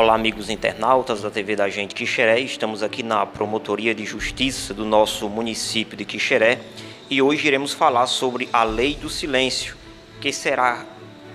Olá, amigos internautas da TV da Gente Quixeré. Estamos aqui na Promotoria de Justiça do nosso município de Quixeré e hoje iremos falar sobre a Lei do Silêncio, que será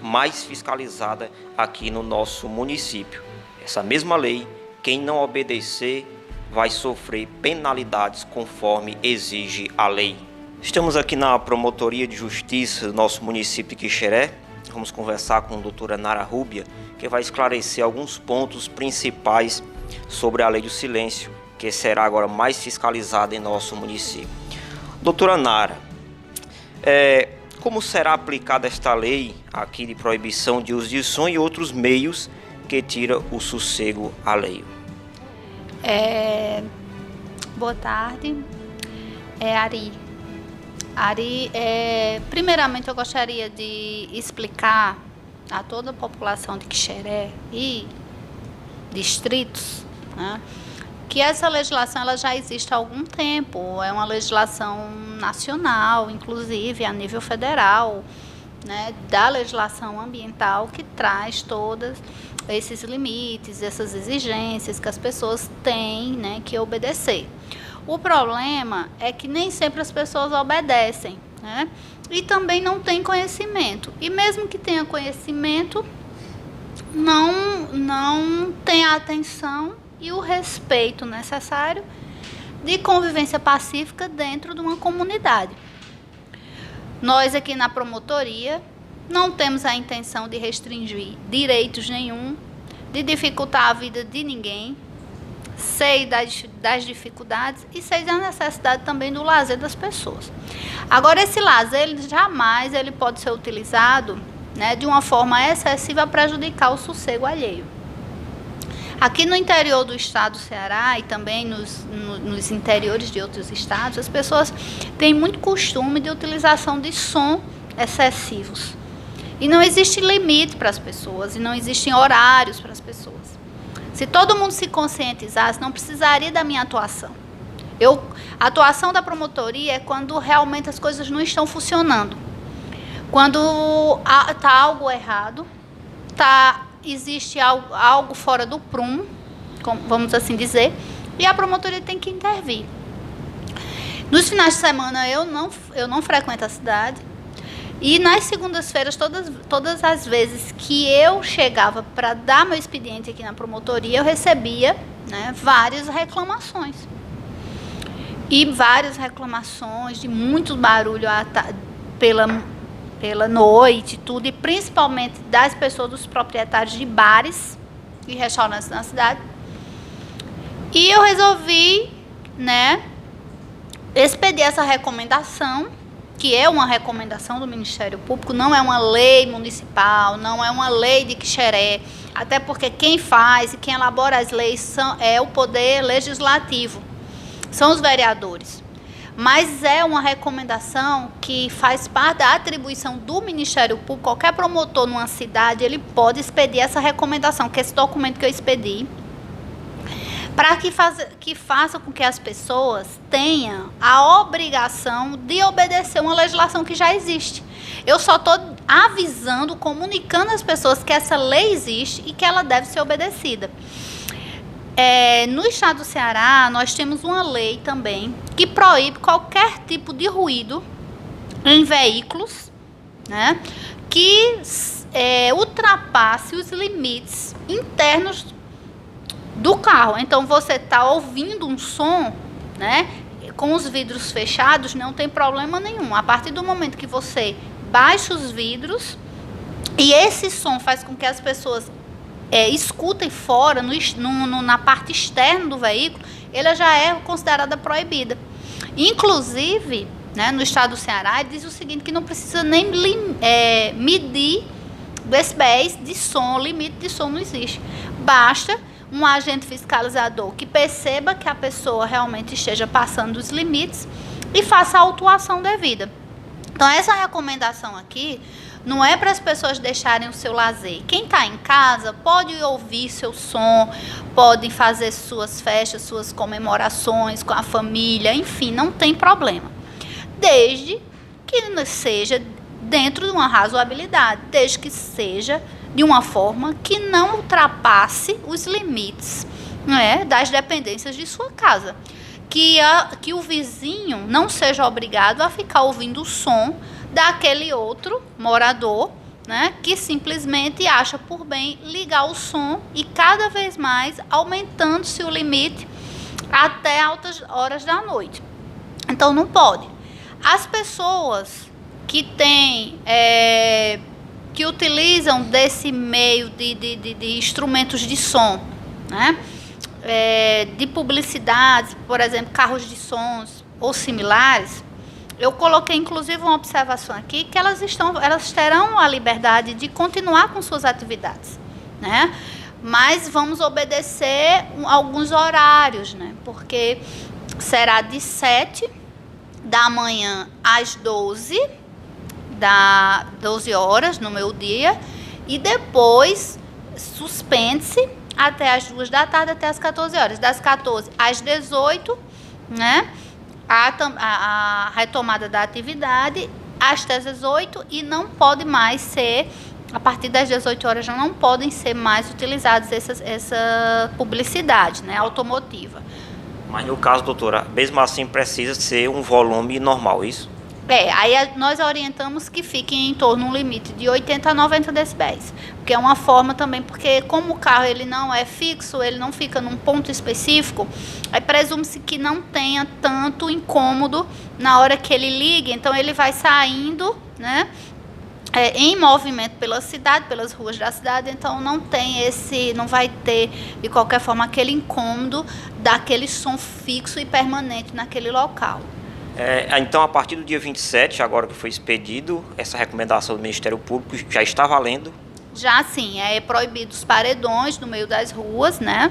mais fiscalizada aqui no nosso município. Essa mesma lei, quem não obedecer vai sofrer penalidades conforme exige a lei. Estamos aqui na Promotoria de Justiça do nosso município de Quixeré. Vamos conversar com a doutora Nara Rúbia, que vai esclarecer alguns pontos principais sobre a Lei do Silêncio, que será agora mais fiscalizada em nosso município. Doutora Nara, como será aplicada esta lei aqui de proibição de uso de som e outros meios que tira o sossego alheio? Boa tarde, Ari, primeiramente eu gostaria de explicar a toda a população de Quixeré e distritos, né, que essa legislação ela já existe há algum tempo, é uma legislação nacional, inclusive a nível federal, né, da legislação ambiental que traz todos esses limites, essas exigências que as pessoas têm, né, que obedecer. O problema é que nem sempre as pessoas obedecem, né? E também não tem conhecimento. E mesmo que tenha conhecimento, não tem a atenção e o respeito necessário de convivência pacífica dentro de uma comunidade. Nós aqui na promotoria não temos a intenção de restringir direitos nenhum, de dificultar a vida de ninguém. Sei das dificuldades e sei da necessidade também do lazer das pessoas. Agora, esse lazer, jamais ele pode ser utilizado, né, de uma forma excessiva a prejudicar o sossego alheio. Aqui no interior do estado do Ceará e também nos interiores de outros estados, as pessoas têm muito costume de utilização de som excessivos. E não existe limite para as pessoas, e não existem horários para as pessoas. Se todo mundo se conscientizasse, não precisaria da minha atuação. A atuação da promotoria é quando realmente as coisas não estão funcionando. Quando está algo errado, existe algo fora do prumo, vamos assim dizer, e a promotoria tem que intervir. Nos finais de semana eu não frequento a cidade. E nas segundas-feiras, todas as vezes que eu chegava para dar meu expediente aqui na promotoria, eu recebia, né, várias reclamações. E várias reclamações de muito barulho pela noite, tudo, e principalmente das pessoas, dos proprietários de bares e restaurantes na cidade. E eu resolvi, né, expedir essa recomendação, que é uma recomendação do Ministério Público, não é uma lei municipal, não é uma lei de Quixeré, até porque quem faz e quem elabora as leis é o Poder Legislativo, são os vereadores. Mas é uma recomendação que faz parte da atribuição do Ministério Público. Qualquer promotor numa cidade, ele pode expedir essa recomendação, que é esse documento que eu expedi, para que faça com que as pessoas tenham a obrigação de obedecer uma legislação que já existe. Eu só estou avisando, comunicando às pessoas que essa lei existe e que ela deve ser obedecida. No estado do Ceará, nós temos uma lei também que proíbe qualquer tipo de ruído em veículos, né, que ultrapasse os limites internos do carro. Então, você está ouvindo um som, né, com os vidros fechados, não tem problema nenhum. A partir do momento que você baixa os vidros e esse som faz com que as pessoas escutem fora, na parte externa do veículo, ela já é considerada proibida. Inclusive, né, no estado do Ceará, diz o seguinte, que não precisa nem medir decibéis de som, limite de som não existe. Basta um agente fiscalizador que perceba que a pessoa realmente esteja passando dos limites e faça a autuação devida. Então, essa recomendação aqui não é para as pessoas deixarem o seu lazer. Quem está em casa pode ouvir seu som, pode fazer suas festas, suas comemorações com a família, enfim, não tem problema. Desde que seja dentro de uma razoabilidade, desde que seja de uma forma que não ultrapasse os limites, né, das dependências de sua casa. Que o vizinho não seja obrigado a ficar ouvindo o som daquele outro morador, né, que simplesmente acha por bem ligar o som e cada vez mais aumentando-se o limite até altas horas da noite. Então não pode. As pessoas que têm, que utilizam desse meio de instrumentos de som, né, de publicidades, por exemplo, carros de sons ou similares, eu coloquei inclusive uma observação aqui que elas terão a liberdade de continuar com suas atividades, né? Mas vamos obedecer alguns horários, né? Porque será de 7 da manhã às 12 horas no meu dia e depois suspende-se até as 2 da tarde, até as 14 horas. Das 14 às 18, né? A retomada da atividade até as 18 e não pode mais ser, a partir das 18 horas já não podem ser mais utilizados essa publicidade, né, automotiva. Mas no caso, doutora, mesmo assim precisa ser um volume normal, isso? Aí nós orientamos que fiquem em torno de um limite de 80 a 90 decibéis, porque é uma forma também, porque como o carro ele não é fixo, ele não fica num ponto específico, aí presume-se que não tenha tanto incômodo na hora que ele liga, então ele vai saindo, né, em movimento pela cidade, pelas ruas da cidade, então não vai ter de qualquer forma aquele incômodo daquele som fixo e permanente naquele local. Então, a partir do dia 27, agora que foi expedido, essa recomendação do Ministério Público já está valendo? Já sim, é proibido os paredões no meio das ruas, né?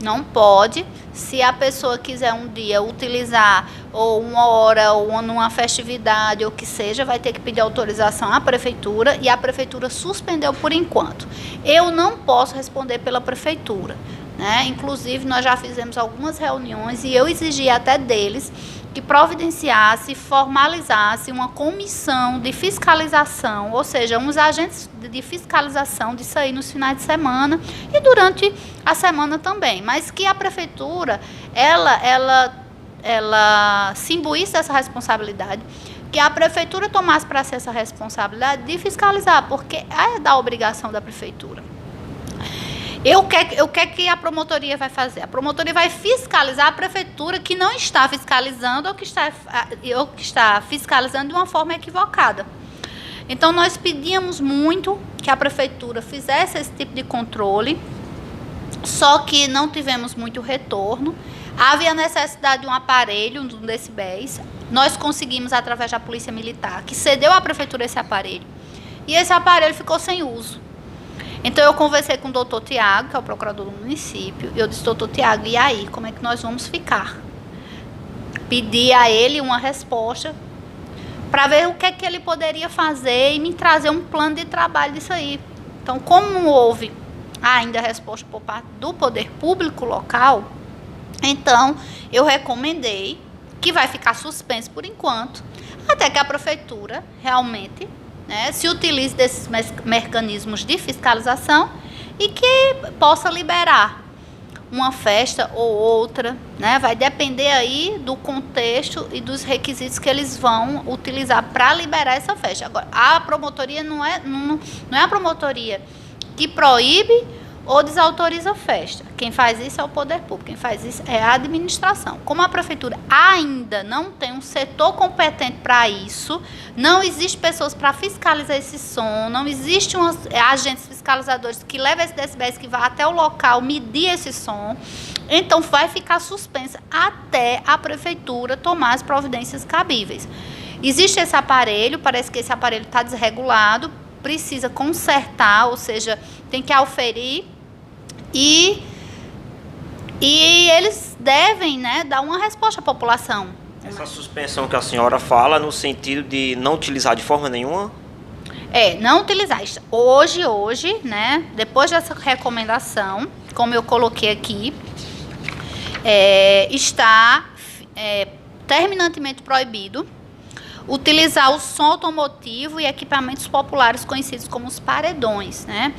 Não pode. Se a pessoa quiser um dia utilizar, ou uma hora, ou numa festividade, ou que seja, vai ter que pedir autorização à prefeitura, e a prefeitura suspendeu por enquanto. Eu não posso responder pela prefeitura, né? Inclusive, nós já fizemos algumas reuniões e eu exigi até deles que providenciasse, formalizasse uma comissão de fiscalização, ou seja, uns agentes de fiscalização disso aí nos finais de semana e durante a semana também, mas que a prefeitura, ela se imbuísse dessa responsabilidade, que a prefeitura tomasse para si essa responsabilidade de fiscalizar, porque é da obrigação da prefeitura. O que a promotoria vai fazer? A promotoria vai fiscalizar a prefeitura que não está fiscalizando ou que está fiscalizando de uma forma equivocada. Então, nós pedíamos muito que a prefeitura fizesse esse tipo de controle, só que não tivemos muito retorno. Havia necessidade de um aparelho, um decibéis. Nós conseguimos, através da Polícia Militar, que cedeu à prefeitura esse aparelho. E esse aparelho ficou sem uso. Então, eu conversei com o doutor Tiago, que é o procurador do município, e eu disse, doutor Tiago, e aí, como é que nós vamos ficar? Pedi a ele uma resposta para ver o que é que ele poderia fazer e me trazer um plano de trabalho disso aí. Então, como não houve ainda resposta por parte do poder público local, então, eu recomendei que vai ficar suspenso por enquanto, até que a prefeitura realmente, né, se utilize desses mecanismos de fiscalização e que possa liberar uma festa ou outra, né? Vai depender aí do contexto e dos requisitos que eles vão utilizar para liberar essa festa. Agora, a promotoria não é a promotoria que proíbe ou desautoriza a festa. Quem faz isso é o poder público, quem faz isso é a administração. Como a prefeitura ainda não tem um setor competente para isso, não existe pessoas para fiscalizar esse som, não existe agentes fiscalizadores que levam esse decibéis, que vá até o local medir esse som, então vai ficar suspensa até a prefeitura tomar as providências cabíveis. Existe esse aparelho, parece que esse aparelho está desregulado, precisa consertar, ou seja, tem que auferir, e eles devem, né, dar uma resposta à população. Essa suspensão que a senhora fala no sentido de não utilizar de forma nenhuma? Não utilizar. Hoje, né, depois dessa recomendação, como eu coloquei aqui, está terminantemente proibido utilizar o som automotivo e equipamentos populares conhecidos como os paredões, né?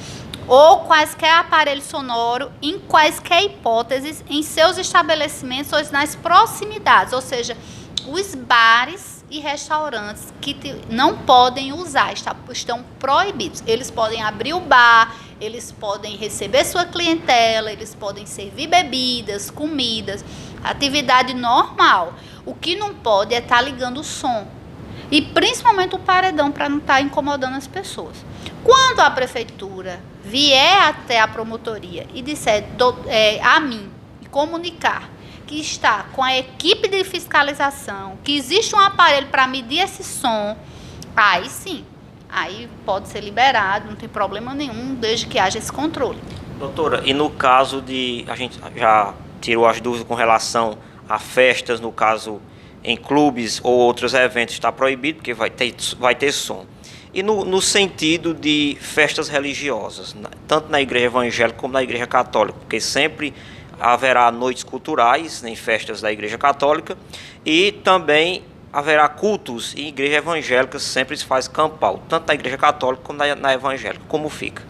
Ou quaisquer aparelho sonoro, em quaisquer hipóteses, em seus estabelecimentos ou nas proximidades, ou seja, os bares e restaurantes que não podem usar, estão proibidos. Eles podem abrir o bar, eles podem receber sua clientela, eles podem servir bebidas, comidas, atividade normal. O que não pode é estar ligando o som. E principalmente o paredão, para não estar incomodando as pessoas. Quando a prefeitura vier até a promotoria e disser a mim, comunicar que está com a equipe de fiscalização, que existe um aparelho para medir esse som, aí sim, aí pode ser liberado, não tem problema nenhum, desde que haja esse controle. Doutora, e no caso a gente já tirou as dúvidas com relação a festas, no caso em clubes ou outros eventos está proibido, porque vai ter som. E no sentido de festas religiosas, tanto na igreja evangélica como na igreja católica, porque sempre haverá noites culturais em festas da igreja católica e também haverá cultos em igreja evangélica, sempre se faz campal, tanto na igreja católica como na evangélica. Como fica?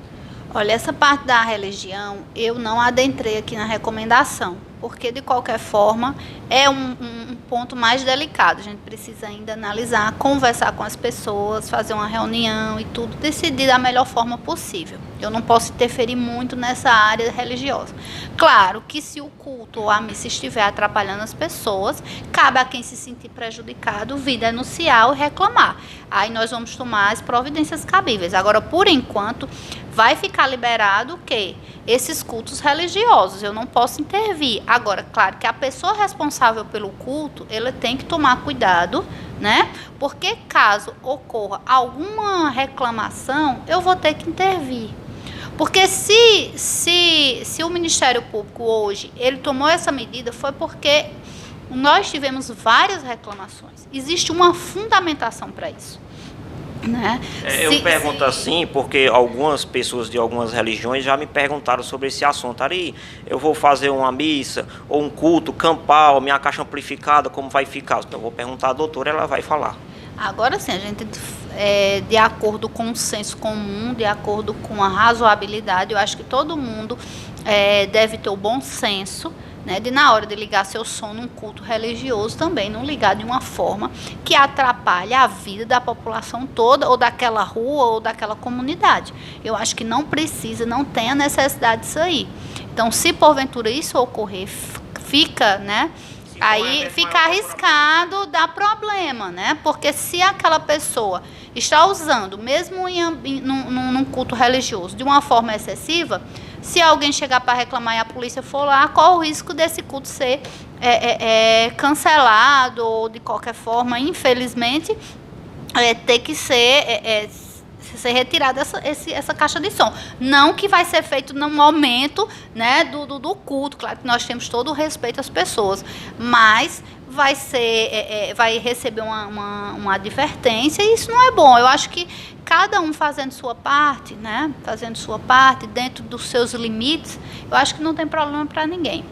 Olha, essa parte da religião eu não adentrei aqui na recomendação, porque de qualquer forma é um ponto mais delicado. A gente precisa ainda analisar, conversar com as pessoas, fazer uma reunião e tudo, decidir da melhor forma possível. Eu não posso interferir muito nessa área religiosa. Claro que se o culto ou a missa estiver atrapalhando as pessoas, cabe a quem se sentir prejudicado vir denunciar ou reclamar. Aí nós vamos tomar as providências cabíveis. Agora, por enquanto, vai ficar liberado o quê? Esses cultos religiosos, eu não posso intervir. Agora, claro que a pessoa responsável pelo culto, ela tem que tomar cuidado, né? Porque caso ocorra alguma reclamação, eu vou ter que intervir. Porque se o Ministério Público hoje, ele tomou essa medida, foi porque nós tivemos várias reclamações. Existe uma fundamentação para isso. Né? Eu pergunto assim porque algumas pessoas de algumas religiões já me perguntaram sobre esse assunto. Ari, eu vou fazer uma missa ou um culto campal, minha caixa amplificada, como vai ficar? Então eu vou perguntar à doutora, ela vai falar. Agora sim, a gente, de acordo com o senso comum, de acordo com a razoabilidade, eu acho que todo mundo deve ter o bom senso, né, de na hora de ligar seu som num culto religioso também não ligar de uma forma que atrapalhe a vida da população toda, ou daquela rua, ou daquela comunidade. Eu acho que não precisa, não tem a necessidade disso aí. Então, se porventura isso ocorrer, fica, né, aí fica arriscado dar problema, né, porque se aquela pessoa está usando, mesmo num culto religioso, de uma forma excessiva, se alguém chegar para reclamar e a polícia for lá, qual o risco desse culto ser cancelado ou, de qualquer forma, infelizmente, ter que ser retirada essa caixa de som. Não que vai ser feito no momento, né, do culto. Claro que nós temos todo o respeito às pessoas, mas vai receber uma advertência e isso não é bom. Eu acho que cada um fazendo sua parte, né, dentro dos seus limites, eu acho que não tem problema para ninguém.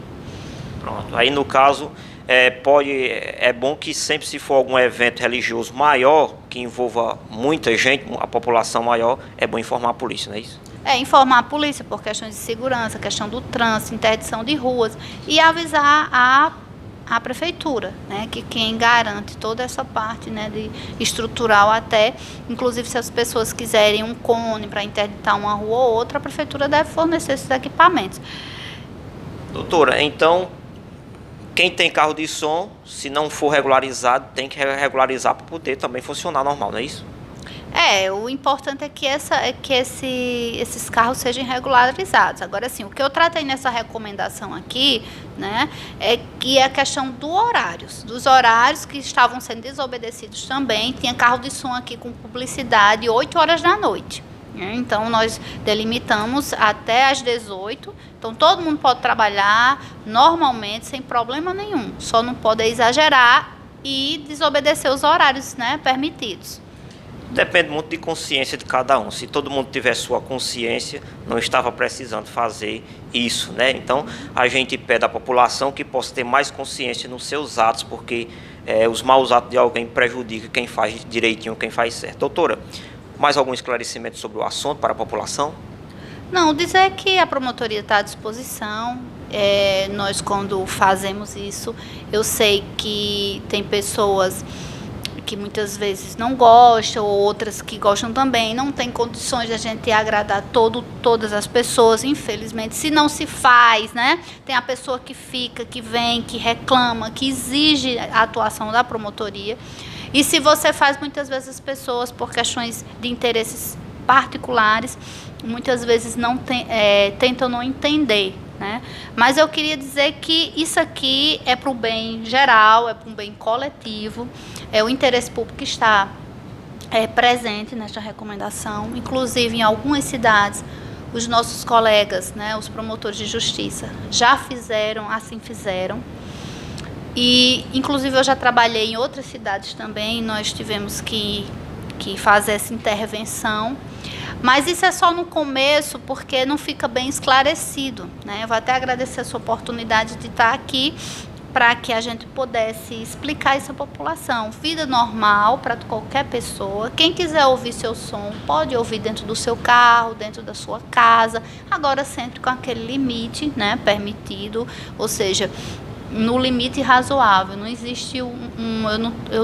Pronto. Aí no caso é bom que sempre se for algum evento religioso maior que envolva muita gente, a população maior, é bom informar a polícia, não é isso? Informar a polícia por questões de segurança, questão do trânsito, interdição de ruas e avisar a prefeitura, né, que quem garante toda essa parte, né, de estrutural até, inclusive se as pessoas quiserem um cone para interditar uma rua ou outra, a prefeitura deve fornecer esses equipamentos. Doutora, então, quem tem carro de som, se não for regularizado, tem que regularizar para poder também funcionar normal, não é isso? O importante é que esses carros sejam regularizados. Agora, sim, o que eu tratei nessa recomendação aqui, né, é que a questão dos horários que estavam sendo desobedecidos também. Tinha carro de som aqui com publicidade 8 horas da noite. Né? Então, nós delimitamos até às 18. Então, todo mundo pode trabalhar normalmente, sem problema nenhum. Só não pode exagerar e desobedecer os horários, né, permitidos. Depende muito de consciência de cada um. Se todo mundo tiver sua consciência, não estava precisando fazer isso, né? Então, a gente pede à população que possa ter mais consciência nos seus atos, porque os maus atos de alguém prejudicam quem faz direitinho, quem faz certo. Doutora, mais algum esclarecimento sobre o assunto para a população? Não, dizer que a promotoria está à disposição. Nós, quando fazemos isso, eu sei que tem pessoas que muitas vezes não gostam, ou outras que gostam também. Não tem condições de a gente agradar todas as pessoas, infelizmente. Se não se faz, né? Tem a pessoa que fica, que vem, que reclama, que exige a atuação da promotoria. E se você faz, muitas vezes as pessoas, por questões de interesses particulares, muitas vezes tentam não entender, né? Mas eu queria dizer que isso aqui é para o bem geral, é para um bem coletivo, o interesse público está presente nesta recomendação. Inclusive, em algumas cidades, os nossos colegas, né, os promotores de justiça, já fizeram, assim fizeram. E, inclusive, eu já trabalhei em outras cidades também, nós tivemos que fazer essa intervenção. Mas isso é só no começo, porque não fica bem esclarecido, né? Eu vou até agradecer essa oportunidade de estar aqui para que a gente pudesse explicar isso à população. Vida normal para qualquer pessoa. Quem quiser ouvir seu som, pode ouvir dentro do seu carro, dentro da sua casa. Agora sempre com aquele limite, né, permitido, ou seja, no limite razoável. Não existe eu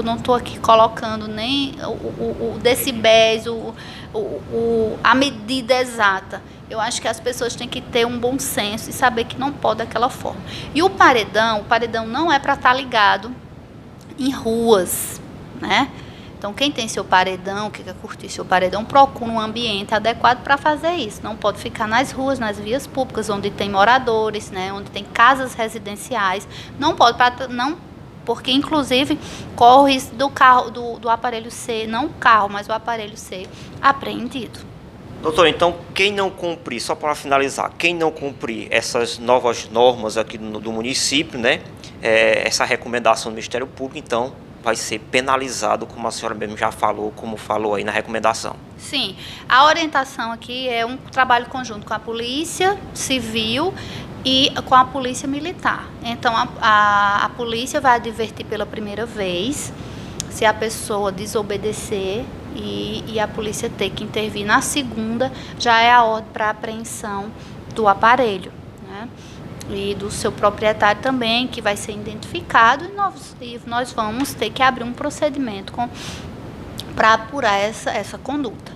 não estou aqui colocando nem o decibéis, a medida exata. Eu acho que as pessoas têm que ter um bom senso e saber que não pode daquela forma. E o paredão não é para estar ligado em ruas, né? Então, quem tem seu paredão, que quer curtir seu paredão, procura um ambiente adequado para fazer isso. Não pode ficar nas ruas, nas vias públicas, onde tem moradores, né, onde tem casas residenciais. Não pode, porque inclusive corre o risco do aparelho ser, não o carro, mas o aparelho ser apreendido. Doutor, então quem não cumprir, só para finalizar, quem não cumprir essas novas normas aqui do município, né, essa recomendação do Ministério Público, então vai ser penalizado, como a senhora mesmo já falou, como falou aí na recomendação. Sim, a orientação aqui é um trabalho conjunto com a Polícia Civil e com a Polícia Militar. Então, a polícia vai advertir pela primeira vez se a pessoa desobedecer e a polícia ter que intervir. Na segunda, já é a ordem para apreensão do aparelho, né? E do seu proprietário também, que vai ser identificado, e nós vamos ter que abrir um procedimento para apurar essa conduta.